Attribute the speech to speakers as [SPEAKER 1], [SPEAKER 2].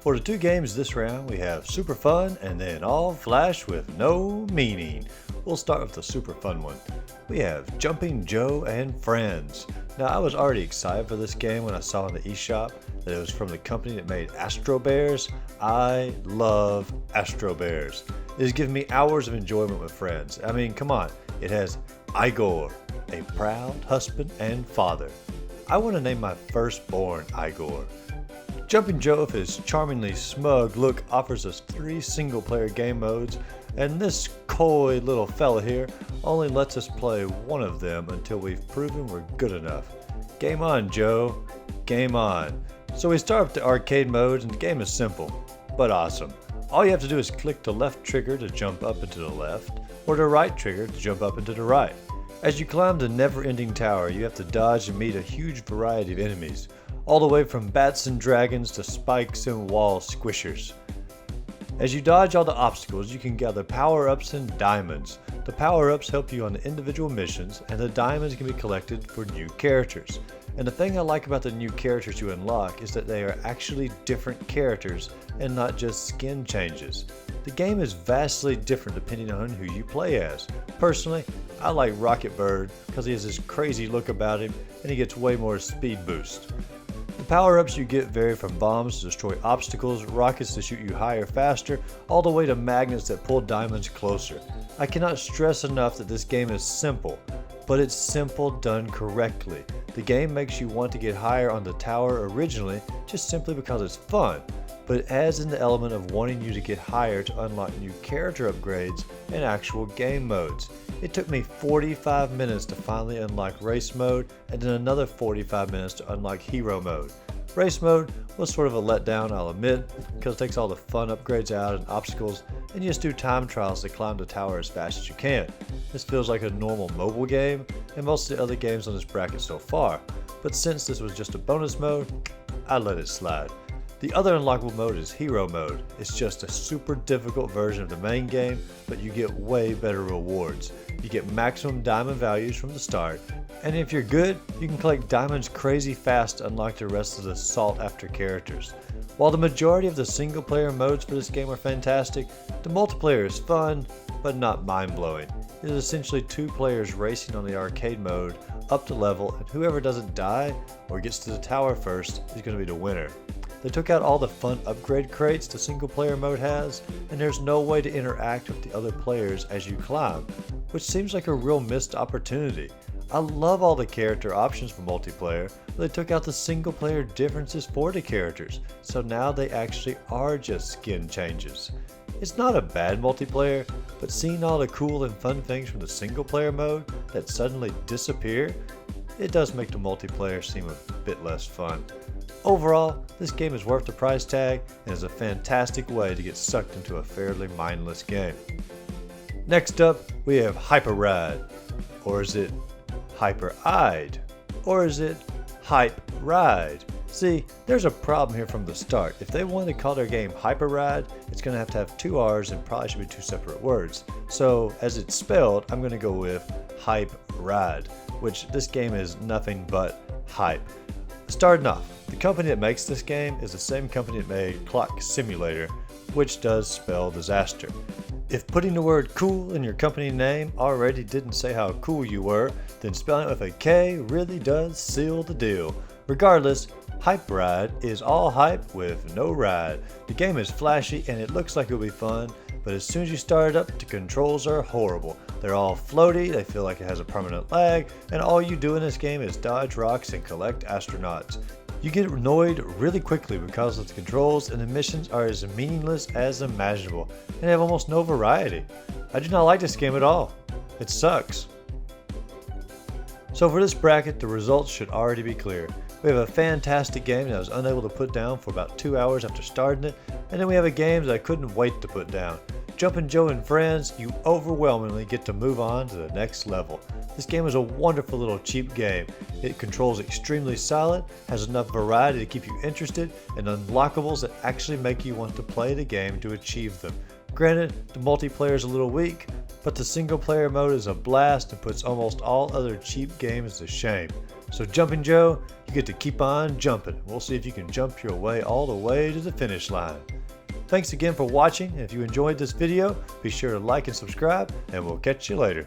[SPEAKER 1] For the two games this round, we have super fun and then all flash with no meaning. We'll start with the super fun one. We have Jumping Joe and Friends. Now, I was already excited for this game when I saw in the eShop that it was from the company that made Astro Bears. I love Astro Bears. It has given me hours of enjoyment with friends. I mean, come on. It has Igor, a proud husband and father. I want to name my firstborn Igor. Jumping Joe, with his charmingly smug look, offers us 3 single-player game modes, and this coy little fella here only lets us play one of them until we've proven we're good enough. Game on, Joe. Game on. So we start with the arcade mode, and the game is simple, but awesome. All you have to do is click the left trigger to jump up and to the left, or the right trigger to jump up and to the right. As you climb the never-ending tower, you have to dodge and meet a huge variety of enemies, all the way from bats and dragons to spikes and wall squishers. As you dodge all the obstacles, you can gather power-ups and diamonds. The power-ups help you on the individual missions, and the diamonds can be collected for new characters. And the thing I like about the new characters you unlock is that they are actually different characters and not just skin changes. The game is vastly different depending on who you play as. Personally, I like Rocket Bird because he has this crazy look about him and he gets way more speed boost. The power-ups you get vary from bombs to destroy obstacles, rockets to shoot you higher faster, all the way to magnets that pull diamonds closer. I cannot stress enough that this game is simple, but it's simple done correctly. The game makes you want to get higher on the tower originally just simply because it's fun, but it adds in the element of wanting you to get higher to unlock new character upgrades and actual game modes. It took me 45 minutes to finally unlock race mode and then another 45 minutes to unlock hero mode. Race mode was sort of a letdown, I'll admit, because it takes all the fun upgrades out and obstacles and you just do time trials to climb the tower as fast as you can. This feels like a normal mobile game and most of the other games on this bracket so far, but since this was just a bonus mode, I let it slide. The other unlockable mode is Hero Mode. It's just a super difficult version of the main game, but you get way better rewards. You get maximum diamond values from the start, and if you're good, you can collect diamonds crazy fast to unlock the rest of the sought after characters. While the majority of the single player modes for this game are fantastic, the multiplayer is fun, but not mind-blowing. It is essentially 2 players racing on the arcade mode up to level, and whoever doesn't die or gets to the tower first is going to be the winner. They took out all the fun upgrade crates the single player mode has, and there's no way to interact with the other players as you climb, which seems like a real missed opportunity. I love all the character options for multiplayer, but they took out the single player differences for the characters, so now they actually are just skin changes. It's not a bad multiplayer, but seeing all the cool and fun things from the single player mode that suddenly disappear, it does make the multiplayer seem a bit less fun. Overall, this game is worth the price tag and is a fantastic way to get sucked into a fairly mindless game. Next up, we have Hyperide. Or is it Hyperide? Or is it Hype Ride? See, there's a problem here from the start. If they wanted to call their game Hyperide, it's going to have 2 R's and probably should be 2 separate words. So, as it's spelled, I'm going to go with Hype Ride, which this game is nothing but hype. Starting off, the company that makes this game is the same company that made Clock Simulator, which does spell disaster. If putting the word cool in your company name already didn't say how cool you were, then spelling it with a K really does seal the deal. Regardless, Hype Ride is all hype with no ride. The game is flashy and it looks like it'll be fun, but as soon as you start it up, the controls are horrible. They're all floaty, they feel like it has a permanent lag, and all you do in this game is dodge rocks and collect astronauts. You get annoyed really quickly because of the controls, and the missions are as meaningless as imaginable, and have almost no variety. I do not like this game at all. It sucks. So for this bracket, the results should already be clear. We have a fantastic game that I was unable to put down for about 2 hours after starting it, and then we have a game that I couldn't wait to put down. Jumping Joe and Friends, you overwhelmingly get to move on to the next level. This game is a wonderful little cheap game. It controls extremely solid, has enough variety to keep you interested, and unlockables that actually make you want to play the game to achieve them. Granted, the multiplayer is a little weak, but the single player mode is a blast and puts almost all other cheap games to shame. So Jumping Joe, you get to keep on jumping. We'll see if you can jump your way all the way to the finish line. Thanks again for watching. If you enjoyed this video, be sure to like and subscribe, and we'll catch you later.